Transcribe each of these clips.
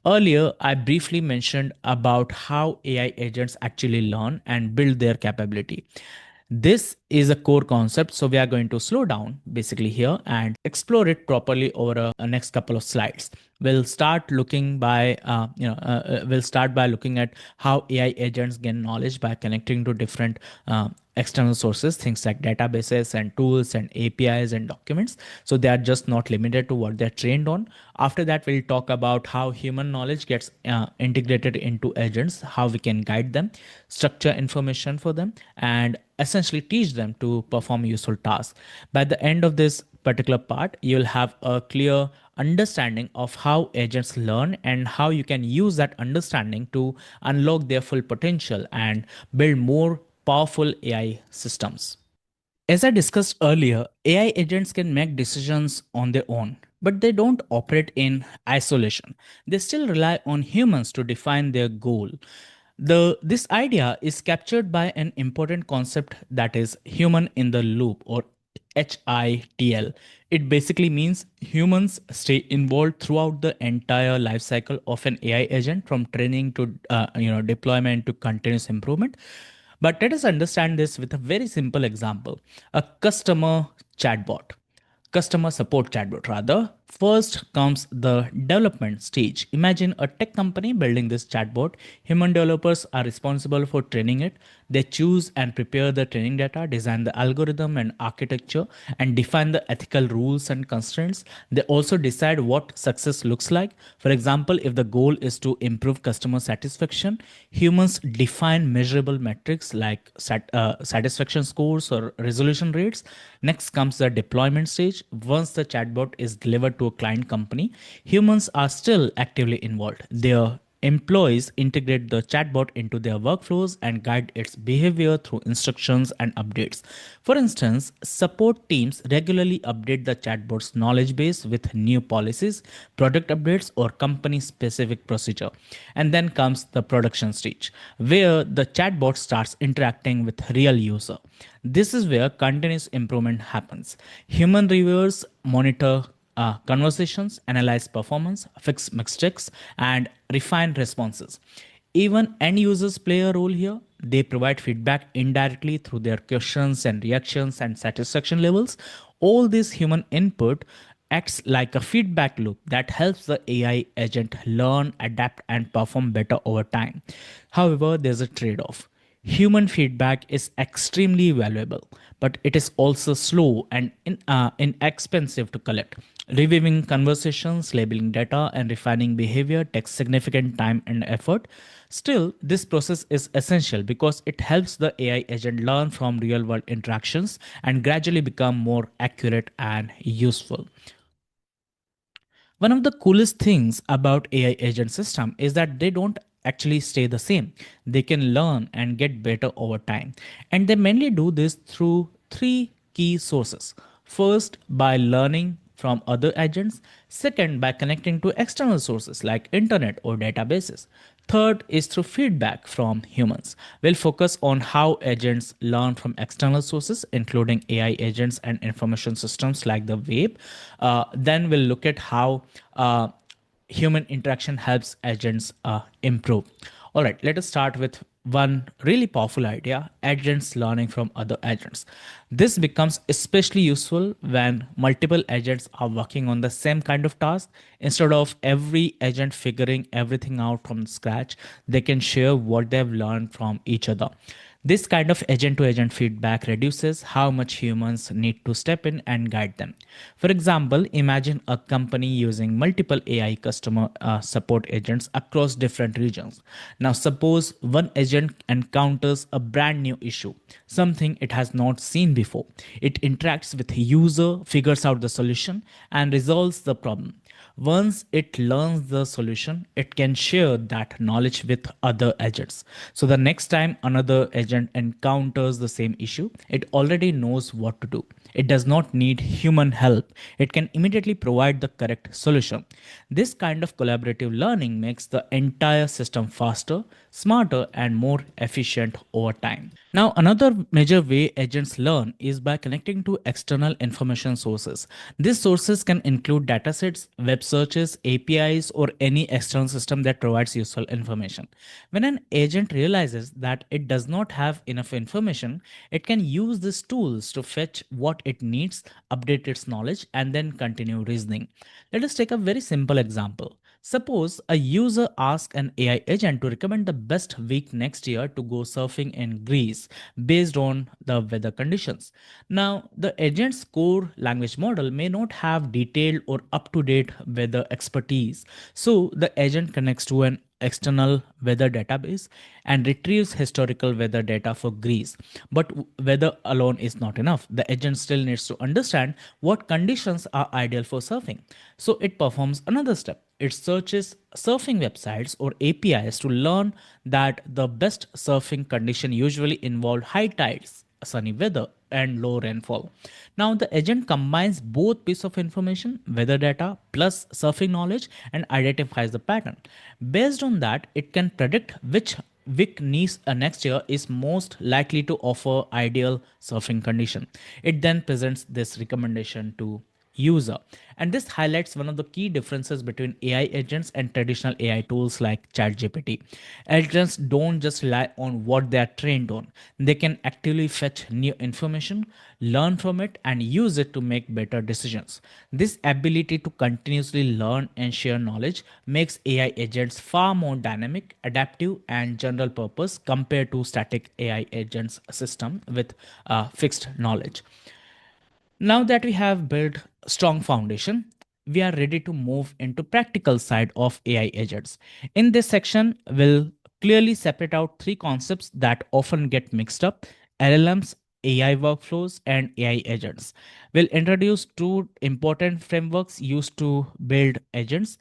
Earlier, I briefly mentioned about how AI agents actually learn and build their capability. This is a core concept, so we are going to slow down basically here and explore it properly over a next couple of slides. We'll start by looking at how AI agents gain knowledge by connecting to different external sources, things like databases and tools and APIs and documents. So they are just not limited to what they're trained on. After that, we'll talk about how human knowledge gets integrated into agents, how we can guide them, structure information for them, and essentially teach them to perform useful tasks. By the end of this particular part, you'll have a clear understanding of how agents learn and how you can use that understanding to unlock their full potential and build more powerful AI systems. As I discussed earlier, AI agents can make decisions on their own, but they don't operate in isolation. They still rely on humans to define their goal. This idea is captured by an important concept that is human in the loop, or HITL. It basically means humans stay involved throughout the entire life cycle of an AI agent, from training to deployment to continuous improvement. But let us understand this with a very simple example: a chatbot customer support chatbot rather. First comes the development stage. Imagine a tech company building this chatbot. Human developers are responsible for training it. They choose and prepare the training data, design the algorithm and architecture, and define the ethical rules and constraints. They also decide what success looks like. For example, if the goal is to improve customer satisfaction, humans define measurable metrics like satisfaction scores or resolution rates. Next comes the deployment stage. Once the chatbot is delivered to a client company, humans are still actively involved. Their employees integrate the chatbot into their workflows and guide its behavior through instructions and updates. For instance, support teams regularly update the chatbot's knowledge base with new policies, product updates, or company specific procedure. And then comes the production stage, where the chatbot starts interacting with real user. This is where continuous improvement happens. Human reviewers monitor conversations, analyze performance, fix mistakes, and refine responses. Even end users play a role here. They provide feedback indirectly through their questions and reactions and satisfaction levels. All this human input acts like a feedback loop that helps the AI agent learn, adapt, and perform better over time. However, there's a trade off. Human feedback is extremely valuable, but it is also slow and inexpensive to collect. Reviewing conversations, labeling data, and refining behavior takes significant time and effort. Still, this process is essential because it helps the AI agent learn from real world interactions and gradually become more accurate and useful. One of the coolest things about AI agent system is that they don't actually stay the same. They can learn and get better over time. And they mainly do this through three key sources. First, by learning from other agents. Second, by connecting to external sources like internet or databases. Third is through feedback from humans. We'll focus on how agents learn from external sources, including AI agents and information systems like the web. Then we'll look at how human interaction helps agents improve. All right, let us start with one really powerful idea: agents learning from other agents. This becomes especially useful when multiple agents are working on the same kind of task. Instead of every agent figuring everything out from scratch, they can share what they've learned from each other. This kind of agent to agent feedback reduces how much humans need to step in and guide them. For example, imagine a company using multiple AI customer support agents across different regions. Now, suppose one agent encounters a brand new issue, something it has not seen before. It interacts with a user, figures out the solution, and resolves the problem. Once it learns the solution, it can share that knowledge with other agents. So the next time another agent encounters the same issue, it already knows what to do. It does not need human help. It can immediately provide the correct solution. This kind of collaborative learning makes the entire system faster, smarter, and more efficient over time. Now, another major way agents learn is by connecting to external information sources. These sources can include datasets, websites, searches, APIs, or any external system that provides useful information. When an agent realizes that it does not have enough information, it can use these tools to fetch what it needs, update its knowledge, and then continue reasoning. Let us take a very simple example. Suppose a user asks an AI agent to recommend the best week next year to go surfing in Greece based on the weather conditions. Now, the agent's core language model may not have detailed or up to date weather expertise. So, the agent connects to an external weather database and retrieves historical weather data for Greece. But weather alone is not enough. The agent still needs to understand what conditions are ideal for surfing. So it performs another step. It searches surfing websites or APIs to learn that the best surfing condition usually involve high tides, sunny weather, and low rainfall. Now the agent combines both pieces of information, weather data plus surfing knowledge, and identifies the pattern. Based on that, it can predict which week next year is most likely to offer ideal surfing condition. It then presents this recommendation to user. And this highlights one of the key differences between AI agents and traditional AI tools like ChatGPT. Agents don't just rely on what they are trained on, they can actively fetch new information, learn from it, and use it to make better decisions. This ability to continuously learn and share knowledge makes AI agents far more dynamic, adaptive, and general purpose compared to static AI agents system with fixed knowledge. Now that we have built a strong foundation, we are ready to move into practical side of AI agents. In this section, we'll clearly separate out three concepts that often get mixed up: LLMs, AI workflows, and AI agents. We'll introduce two important frameworks used to build agents,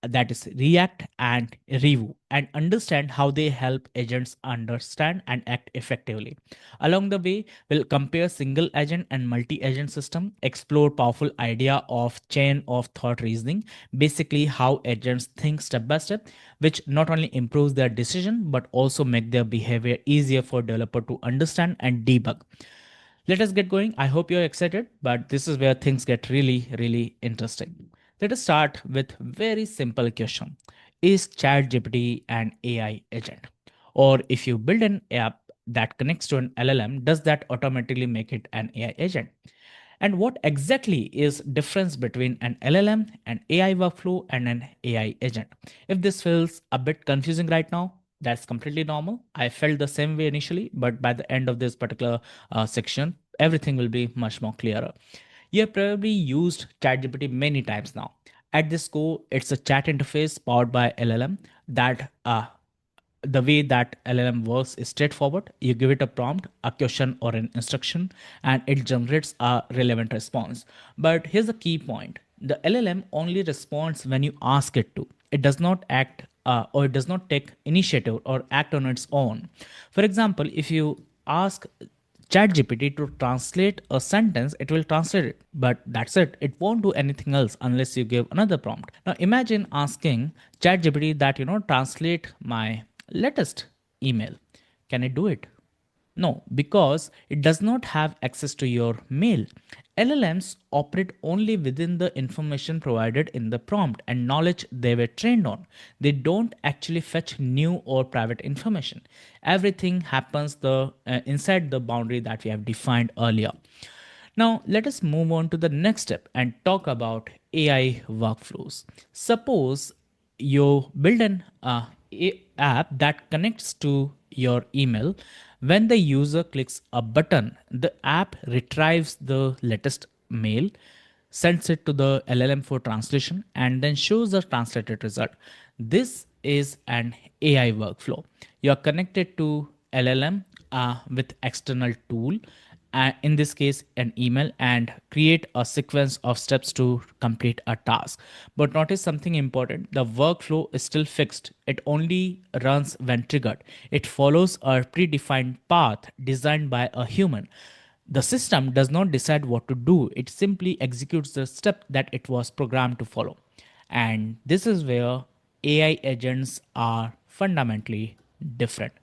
that is React and Revu, and understand how they help agents understand and act effectively. Along the way, we'll compare single agent and multi-agent system, explore powerful idea of chain of thought reasoning, basically how agents think step by step, which not only improves their decision but also make their behavior easier for developer to understand and debug. Let us get going. I hope you're excited, but this is where things get really, really interesting. Let us start with very simple question. Is ChatGPT an AI agent? Or if you build an app that connects to an LLM, does that automatically make it an AI agent? And what exactly is difference between an LLM, an AI workflow, and an AI agent? If this feels a bit confusing right now, that's completely normal. I felt the same way initially, but by the end of this particular section, everything will be much more clearer. You have probably used ChatGPT many times now. At this core, it's a chat interface powered by LLM that the way that LLM works is straightforward. You give it a prompt, a question, or an instruction, and it generates a relevant response. But here's the key point: the LLM only responds when you ask it to. It does not act or it does not take initiative or act on its own. For example, if you ask ChatGPT to translate a sentence, it will translate it, but that's it. It won't do anything else unless you give another prompt. Now imagine asking ChatGPT that translate my latest email. Can it do it? No, because it does not have access to your mail. LLMs operate only within the information provided in the prompt and knowledge they were trained on. They don't actually fetch new or private information. Everything happens inside the boundary that we have defined earlier. Now, let us move on to the next step and talk about AI workflows. Suppose you build an app that connects to your email. When the user clicks a button, the app retrieves the latest mail, sends it to the LLM for translation, and then shows the translated result. This is an AI workflow. You are connected to LLM with external tool, in this case an email, and create a sequence of steps to complete a task. But notice something important: the workflow is still fixed. It only runs when triggered. It follows a predefined path designed by a human. The system does not decide what to do, it simply executes the step that it was programmed to follow. And this is where AI agents are fundamentally different.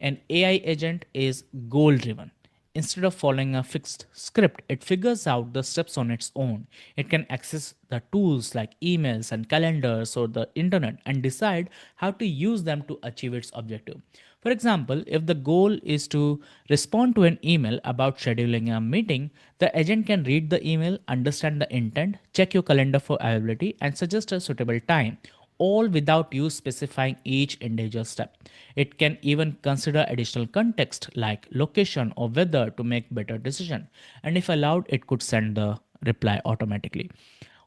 An AI agent is goal driven. instead of following a fixed script, it figures out the steps on its own. It can access the tools like emails and calendars or the internet and decide how to use them to achieve its objective. For example, if the goal is to respond to an email about scheduling a meeting, the agent can read the email, understand the intent, check your calendar for availability, and suggest a suitable time, all without you specifying each individual step. It can even consider additional context like location or weather to make better decision. And if allowed, it could send the reply automatically.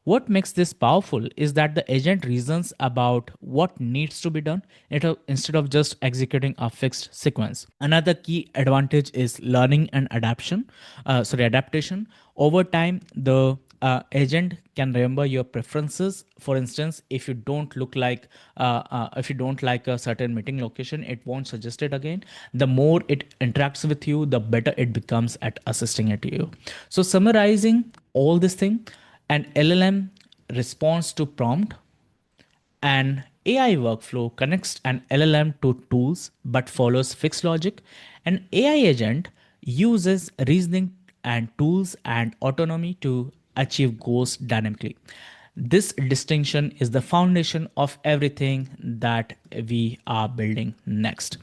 What makes this powerful is that the agent reasons about what needs to be done instead of just executing a fixed sequence. Another key advantage is learning and adaptation. Over time, the agent can remember your preferences. For instance, if you don't like a certain meeting location, it won't suggest it again. The more it interacts with you, the better it becomes at assisting it to you. So summarizing all this thing, an LLM responds to prompt. An AI workflow connects an LLM to tools but follows fixed logic. An AI agent uses reasoning and tools and autonomy to achieve goals dynamically. This distinction is the foundation of everything that we are building next.